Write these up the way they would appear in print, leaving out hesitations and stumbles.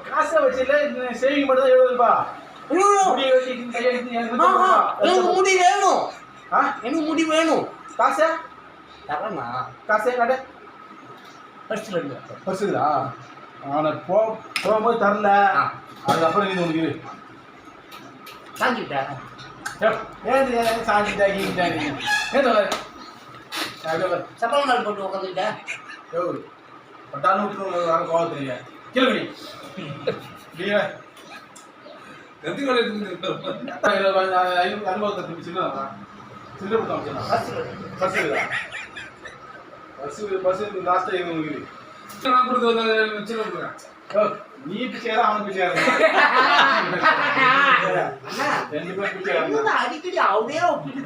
காசை வச்சுல சேவிங் மட்டும் தான் எழுதுப்பா. முடி வேணும், எனக்கு முடி வேணும். காசை தரேண்ணா, காசே காட்டு. பர்ஸில் இருந்து பர்ஸுங்களா? அவனை போகும்போது தரல, அதுக்கப்புறம் நீ உனக்கு சாஞ்சிட்டா சாஞ்சிட்டாங்க. சப்பல் நாள் போட்டு உட்காந்துக்கிட்டேன். பட்டாலும் விட்டு கோவம் தெரியல. கேள்வி அனுபவத்தை நீ பிச்சையா அவன் பிச்சையா அடிக்கடி அவனே ஒப்பிட்டு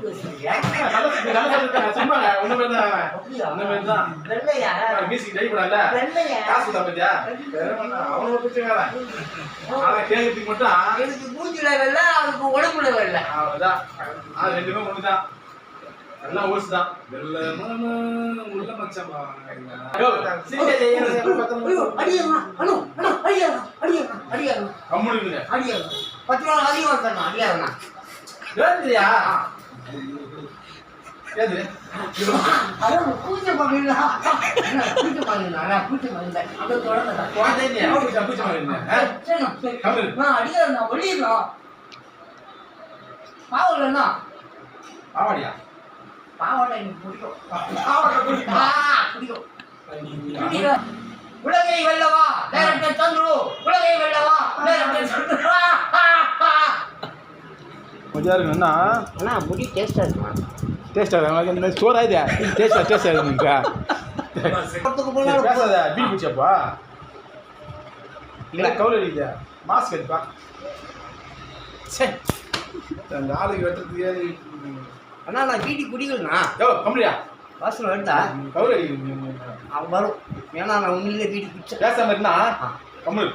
கேட்கறதுக்கு மட்டும் எனக்கு மூஞ்சில வரல, அவனுக்கு உடம்புல வரல. அவ்வளவுதான், ரெண்டுமே ஒண்ணுதான். எல்லாம் ஊர்ஸ் தான். உள்ள மச்சமா அடியா அம்முடுங்க அடியா 10 ரூபா அதிகமா தரணும். அடியாண்ணா ஏந்திரியா ஏது அதான் பூஜை பண்ணிடா, பூஜை பண்ணிடா, பூஜை பண்ணிடா. அதை தொடர்ந்து பூஜை பண்ணிருந்தேன். நான் அடியாண்ணா வெளியிடலாம். பாவலண்ணா ஆவாடியா? பாவடை எனக்கு பிடிக்கும். பிடிக்கும். உலகை வெல்லவா டைரக்டர் சந்துரு, உலகை வெல்லவா டைரக்டர் சந்துரு. மஜா இருக்குண்ணா. அண்ணா முடி டேஸ்டா இருக்குமா? டேஸ்டா இருக்கு. ஸ்டோர் ஆயிதா? டேஸ்டா இருக்குங்க. பேசாத, பீல் குடிச்சப்பா இல்லை கவுல அடிக்குதா? மாஸ்க் எடுப்பா. சரி, அந்த ஆளுக்கு வெட்டுறதுக்கு. அண்ணா நான் வீடி குடிக்கலண்ணா. கம்பளியா வாசனை வருதா? கவுல அடிக்குது. அவன் வரும். ஏன்னா நான் உண்மையிலே வீடி குடிச்சேன். பேசாம இருந்தா கம்மல்.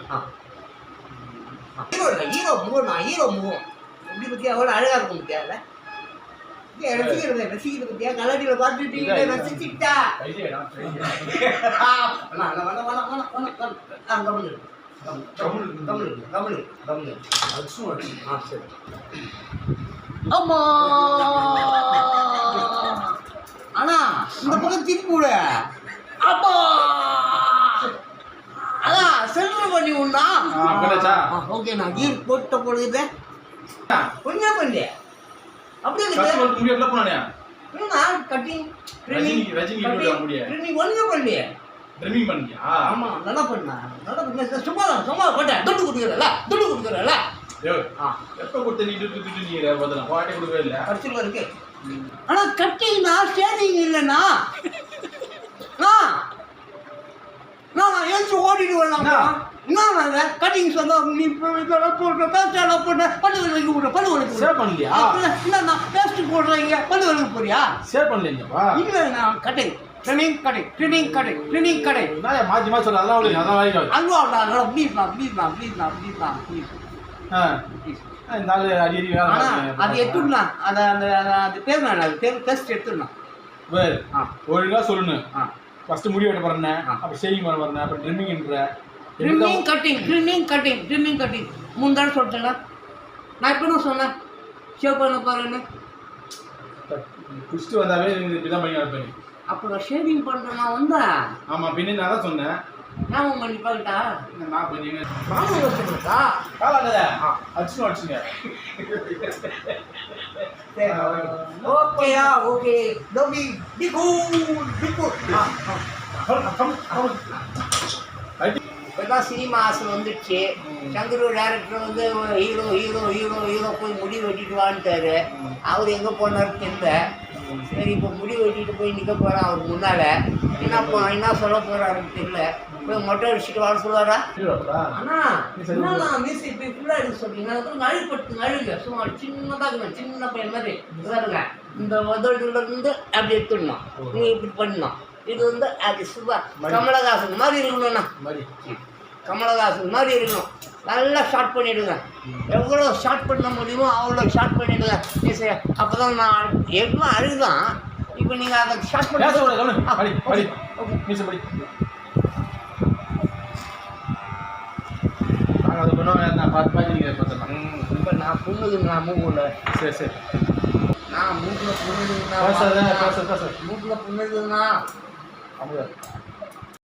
ஹீரோ இல்லை, ஹீரோ முகம். நான் ஹீரோ முகம் எப்படி பற்றியா அவ்வளோ அழகாக இருக்கும் பற்றியா? ரசிக்கிறது பற்றியா? கலடியில் பார்த்துட்டு ரசிச்சுட்டா சரி. ஆமா அண்ணா இந்த பக்கம் திருப்பி விட. அப்பா அதான் செல்வம் பண்ணி உண்ணா. ஓகே, நான் கீர் போட்ட பொழுது கொஞ்சம் பண்ணி அப்படியே கட்டிங் ஒன்றும் பண்ணி. ஆமா நல்லா பண்ணா, நல்லா பண்ண. சும்மா சும்மா போட்டேன். துட்டு கொடுக்குறல, துட்டு கொடுக்குறல. எப்ப கொடுத்த நீ பாட்டை கொடுக்கவே இல்லை. கட்சியில் இருக்கு. ஆனா கட்டிங்னா ஸ்டேரிங் இல்லைண்ணா. நான் எழுந்து ஓடிட்டு வரலாம். என்ன கட்டிங் சொன்னா நீ போடுற பேஸ்ட் போட்ட பல்லு வலிக்க போடுற பல்லு வலிக்க சேவ் பண்ணலையா? இல்லைண்ணா பேஸ்ட் போடுறீங்க பல்லு வலிக்க போறியா? சேவ் பண்ணலையாப்பா? இல்லைண்ணா கட்டிங் ட்ரெனிங் கடை ட்ரெனிங் கடை ட்ரெனிங் கடை. நான் மாற்றி மாற்றி சொல்ல அதான் அதான் அல்வா ப்ளீஸ்ண்ணா ப்ளீஸ்ண்ணா ப்ளீஸ்ண்ணா ப்ளீஸ்ண்ணா ப்ளீஸ். அது எடுத்துடா. அந்த அந்த அது பேர் நான் அது பேர் டெஸ்ட் எடுத்துடா. வேறு ஒழுங்கா சொல்லணும். ஃபர்ஸ்ட் முடி வெட்ட போறேன், அப்புறம் ஷேவிங் பண்ண போறேன், அப்புறம் ட்ரிம்மிங்ன்ற trimming cutting trimming cutting trimming cutting 3 தடவை சொல்லிட்டேன். நான் இப்போ என்ன சொன்னேன்? ஷேவ் பண்ண போறேன்னு. குடிச்சிட்டு வந்தாவே இப்படிதான் பண்ணி நடப்பேன். அப்போ நான் ஷேவிங் பண்ணுறேன். நான் வந்தேன். ஆமாம், பின்ன நான் தான் சொன்னேன். நான் பண்ணி பாருட்டா. நான் பண்ணீங்க நானும் வச்சுருக்கா காலாங்க அடிச்சுன்னு அடிச்சுங்க. ஓகேயா? ஓகே டோபி டிகு டிகு. இப்போதான் சினிமா ஆசை வந்துடுச்சு. சந்துரு டேரக்டர் வந்து ஹீரோ ஹீரோ ஹீரோ ஹீரோ போய் முடி வெட்டிட்டு வான்ட்டாரு. அவர் எங்கே போனார் தெரியல. சரி, இப்போ முடி வெட்டிட்டு போய் நிற்க போகிறேன் அவர் முன்னால். என்ன சொல்ல போகிறாருன்னு தெரியல. போய் மொட்டை அடிச்சுட்டு வர சொல்லுவாரா? அண்ணா என்னண்ணா மீசி இப்போ ஃபுல்லாக எடுக்க சொல்றீங்க. நழுப்பட்டு நழுங்க சும்மா சின்னதாக இருக்கணும். சின்ன பையன் மாதிரி இருங்க. இந்த முதல்லேருந்து அப்படி எடுத்துடணும். நீங்கள் இப்படி பண்ணணும். இது வந்து அது சுபா கமலஹாசன் மாதிரி இருக்கணும்ண்ணா. கமலஹாசன் மாதிரி இருக்கணும். நல்லா ஷார்ட் பண்ணிவிடுங்க. எவ்வளோ ஷார்ட் பண்ண முடியுமோ அவ்வளோ ஷார்ட் பண்ணிவிடுங்க மீசையை. அப்போ தான் நான் எவ்வளோ அழுதான். இப்போ நீங்கள் அதை ஷார்ட் பண்ணி மீசை படி. நாங்கள் அது பண்ணுவோம். நான் பார்த்து நீங்கள் பார்த்துக்கலாம். இப்போ நான் புண்ணுதுங்கண்ணா மூக்கில். சரி சரி. நான் மூக்கில் புண்ணுதுங்கண்ணா. பேச மூக்கில் புண்ணுதுங்கண்ணா. அப்படியா?